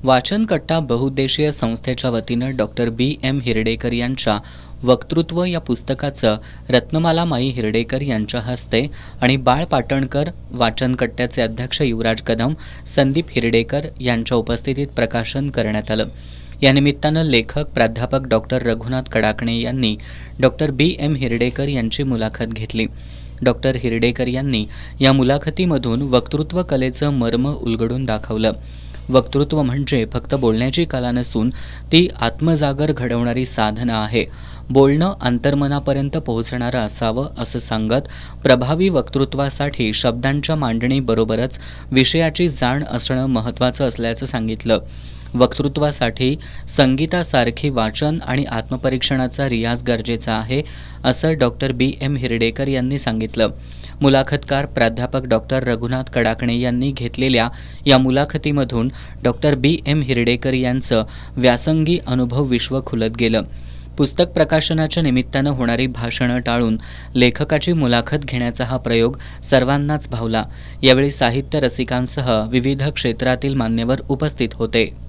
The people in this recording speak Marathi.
वाचनकट्टा बहुउद्देशीय संस्थेच्या वतीनं डॉक्टर बी.एम. हिरडेकर यांच्या वक्तृत्व या पुस्तकाचं रत्नमाला माई हिरडेकर यांच्या हस्ते आणि बाळ पाटणकर वाचनकट्ट्याचे अध्यक्ष युवराज कदम, संदीप हिरडेकर यांच्या उपस्थितीत प्रकाशन करण्यात आलं। या निमित्तानं लेखक प्राध्यापक डॉक्टर रघुनाथ कडाकणे यांनी डॉक्टर बी.एम. हिरडेकर यांची मुलाखत घेतली। डॉक्टर हिरडेकर यांनी या मुलाखतीमधून वक्तृत्व कलेचं मर्म उलगडून दाखवलं। वक्तृत्व म्हणजे फक्त बोलण्याची कला नसून ती आत्मजागर घडवणारी साधना आहे। बोलणं अंतर्मनापर्यंत पोहोचणारं असावं असं सांगत प्रभावी वक्तृत्वासाठी शब्दांच्या मांडणीबरोबरच विषयाची जाण असणं महत्त्वाचं असल्याचं सांगितलं। वक्तृत्वासाठी संगीतासारखी वाचन आणि आत्मपरीक्षणाचा रियाज गरजेचा आहे असं डॉक्टर बी.एम. हिरडेकर यांनी सांगितलं। मुलाखतकार प्राध्यापक डॉक्टर रघुनाथ कडाकणे यांनी घेतलेल्या या मुलाखतीमधून डॉक्टर बी.एम. हिरडेकर यांचं व्यासंगी अनुभव विश्व खुलत गेलं। पुस्तक प्रकाशनाच्या निमित्तानं होणारी भाषणं टाळून लेखकाची मुलाखत घेण्याचा हा प्रयोग सर्वांनाच भावला। यावेळी साहित्य रसिकांसह विविध क्षेत्रातील मान्यवर उपस्थित होते।